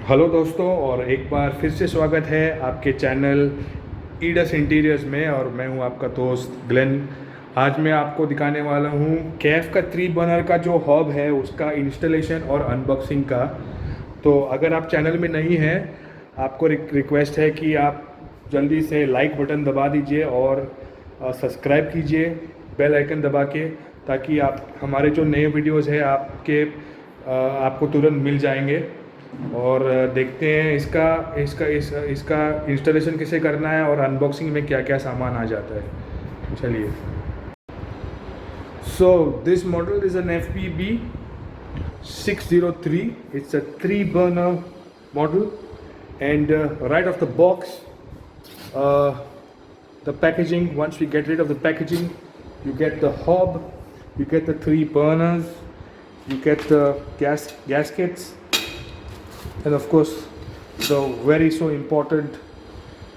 Hello दोस्तों, और एक बार फिर से स्वागत है आपके चैनल ईडस इंटीरियर्स में। और मैं हूं आपका दोस्त ग्लेन। आज मैं आपको दिखाने वाला हूं कैफ का 3 बर्नर का जो हॉब है उसका इंस्टॉलेशन और अनबॉक्सिंग का। तो अगर आप चैनल में नहीं हैं, आपको रिक्वेस्ट है कि आप जल्दी से लाइक बटन दबा दीजिए और सब्सक्राइब कीजिए बेल आइकन दबा के, ताकि आप हमारे जो नए वीडियोस है आपको तुरंत मिल जाएंगे। और देखते हैं इसका इसका इस इसका इंस्टॉलेशन कैसे करना है और अनबॉक्सिंग में क्या क्या सामान आ जाता है। चलिए। So this model is an FPB 603. It's a 3 burner model, and right off the box, the packaging, once we get rid of the packaging, you get the hob, you get the 3 burners, you get the gaskets, and of course the very so important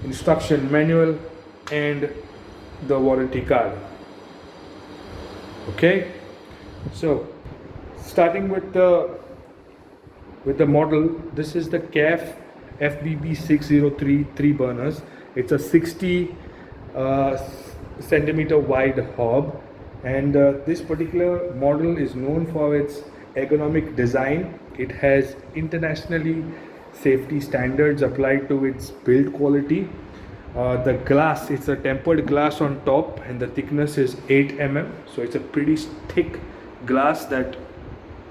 instruction manual and the warranty card. Okay, so starting with the model, this is the CAF FBB 603 3 burners. It's a 60 centimeter wide hob, and this particular model is known for its ergonomic design. It has internationally safety standards applied to its build quality. The glass, it's a tempered glass on top, and the thickness is 8 mm, so it's a pretty thick glass that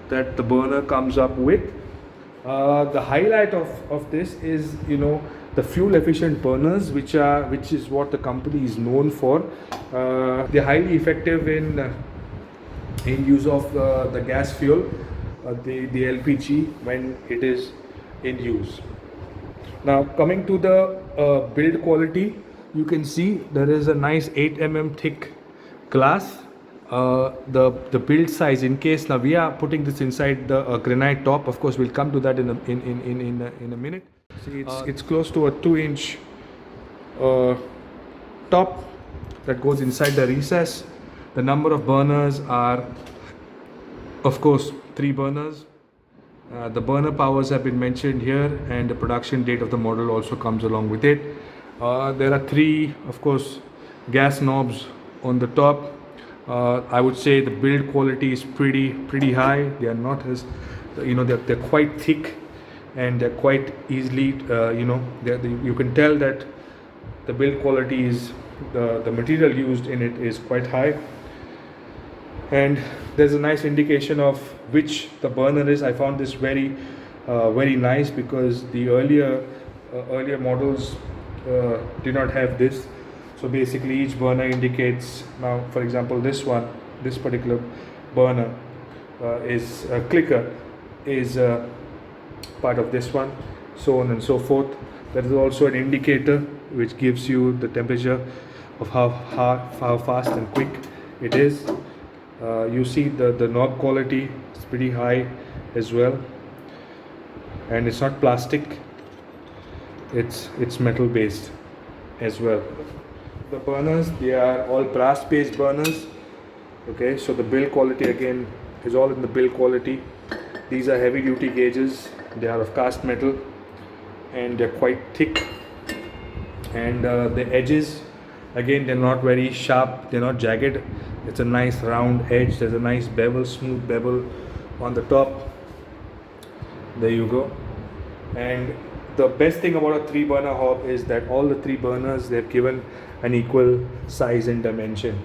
the burner comes up with. The highlight of this is, the fuel efficient burners, which is what the company is known for. They're highly effective in use of the gas fuel, the LPG, when it is in use. Now coming to the build quality, you can see there is a nice 8 mm thick glass. The build size, in case now we are putting this inside the granite top, of course we'll come to that in a minute. See, it's close to a 2-inch top that goes inside the recess. The number of burners are, of course, 3 burners. The burner powers have been mentioned here, and the production date of the model also comes along with it. There are 3, of course, gas knobs on the top. I would say the build quality is pretty high. They are not as, they're quite thick, and they're quite easily, you can tell that the build quality is, the material used in it is quite high. And there's a nice indication of which the burner is. I found this very nice, because the earlier models did not have this. So basically each burner indicates, now for example this particular burner is a clicker, is part of this one, so on and so forth. There is also an indicator which gives you the temperature of how fast and quick it is. You see the knob quality is pretty high as well, and it's not plastic, it's metal based as well. The burners, they are all brass based burners. Okay, so the build quality again is all in the build quality. These are heavy duty gauges. They are of cast metal, and they're quite thick, and the edges, again, they're not very sharp, they're not jagged. It's a nice round edge. There's a nice bevel, smooth bevel on the top. There you go. And the best thing about a 3 burner hob is that all the 3 burners, they've given an equal size and dimension.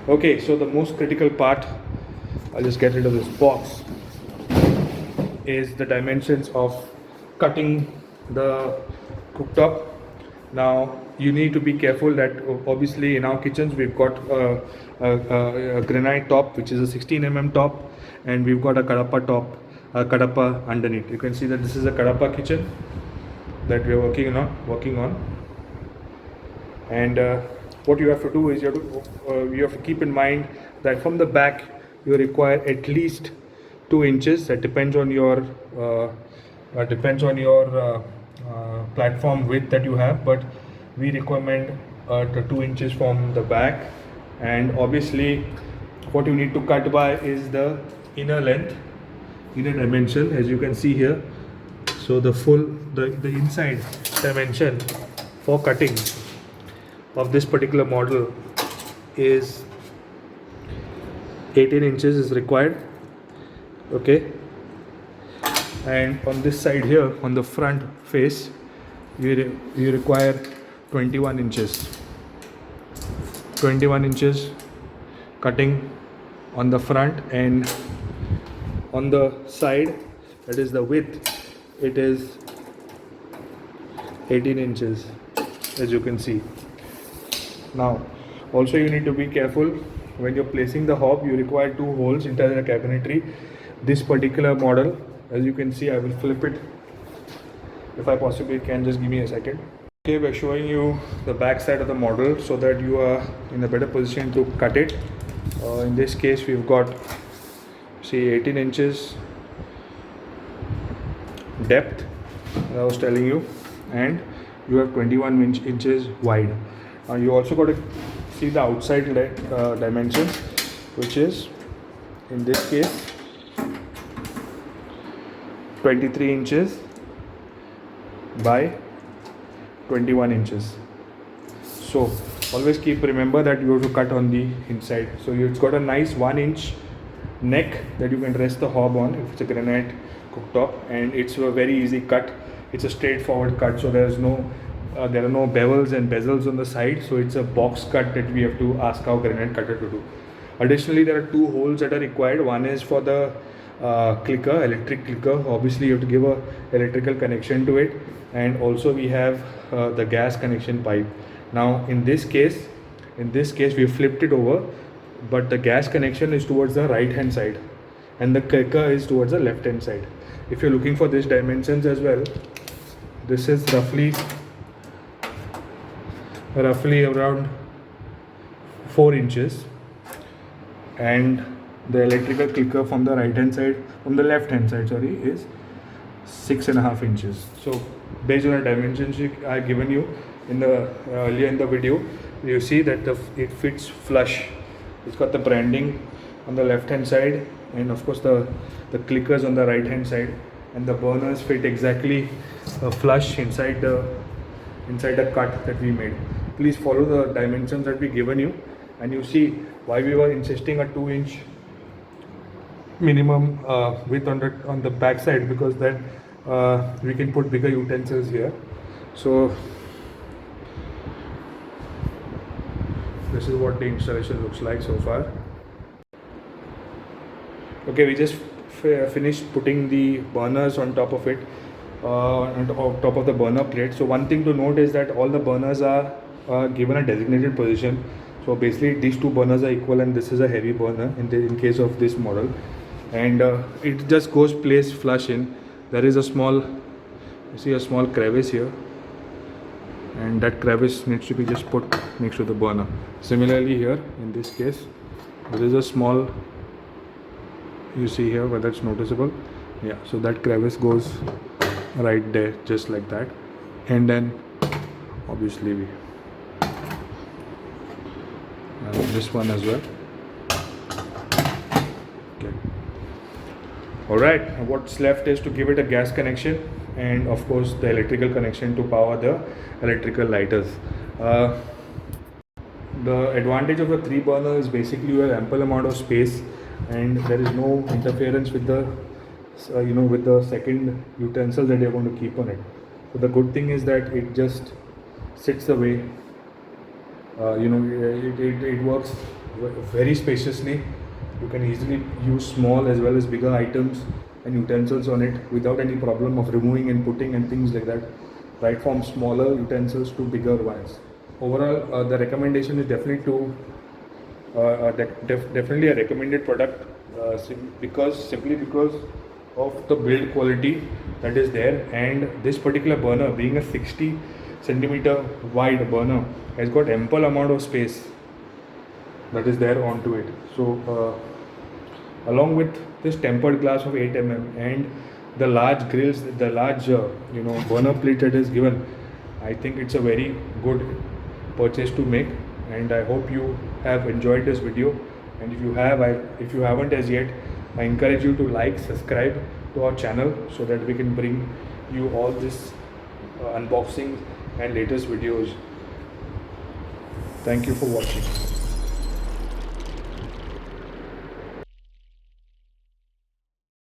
Okay, so the most critical part, I'll just get rid of this box, is the dimensions of cutting the cooktop. Now you need to be careful that obviously in our kitchens we've got a granite top, which is a 16 mm top, and we've got a kadapa top, kadapa underneath. You can see that this is a kadapa kitchen that we're working on. And what you have to do is you have to keep in mind that from the back you require at least 2 inches. That depends on your platform width that you have, but we recommend 2 inches from the back. And obviously what you need to cut by is the inner length, inner dimension, as you can see here. So the inside dimension for cutting of this particular model is 18 inches is required. Okay, and on this side here, on the front face, you require 21 inches. 21 inches cutting on the front, and on the side, that is the width, it is 18 inches, as you can see. Now also you need to be careful when you're placing the hob. You require 2 holes inside the cabinetry. This particular model, as you can see, I will flip it if I possibly can. Just give me a second. Okay, we're showing you the back side of the model so that you are in a better position to cut it. In this case, we've got, see, 18 inches depth, I was telling you, and you have 21 inches wide. You also got to see the outside dimension, which is, in this case, 23 inches by 21 inches. So always keep remember that you have to cut on the inside. So it's got a nice 1 inch neck that you can rest the hob on if it's a granite cooktop, and it's a very easy cut. It's a straightforward cut, so there are no bevels and bezels on the side, so it's a box cut that we have to ask our granite cutter to do. Additionally, there are 2 holes that are required. One is for the clicker, electric clicker. Obviously you have to give a electrical connection to it, and also we have the gas connection pipe. Now in this case we flipped it over, but the gas connection is towards the right hand side and the clicker is towards the left hand side. If you're looking for these dimensions as well, this is roughly around 4 inches, and the electrical clicker from the left hand side is 6.5 inches. So based on the dimensions I have given you in the earlier in the video, you see that it fits flush. It's got the branding on the left hand side, and of course the clickers on the right hand side, and the burners fit exactly flush inside the cut that we made. Please follow the dimensions that we given you, and you see why we were insisting a 2 inch minimum width on the back side, because then we can put bigger utensils here. So this is what the installation looks like so far. Okay, we just finished putting the burners on top of it, on top of the burner plate. So one thing to note is that all the burners are given a designated position. So basically these 2 burners are equal, and this is a heavy burner in case of this model, and it just goes placed flush in. There is a small crevice here, and that crevice needs to be just put next to the burner. Similarly here, in this case, there is a small, you see here whether it's noticeable, yeah, so that crevice goes right there, just like that. And then obviously this one as well. Okay, all right, what's left is to give it a gas connection, and of course the electrical connection to power the electrical lighters. The advantage of a 3 burner is basically you have ample amount of space, and there is no interference with the with the second utensil that you're going to keep on it. So the good thing is that it just sits away. It works very spaciously. You can easily use small as well as bigger items and utensils on it without any problem of removing and putting and things like that, right from smaller utensils to bigger ones. Overall, the recommendation is definitely definitely a recommended product, simply because of the build quality that is there, and this particular burner, being a 60 centimeter wide burner, has got ample amount of space that is there onto it. So along with this tempered glass of 8 mm and the large grills, the large burner plate that is given, I think it's a very good purchase to make, and I hope you have enjoyed this video. And if you haven't as yet, I encourage you to like, subscribe to our channel so that we can bring you all this unboxing and latest videos. Thank you for watching.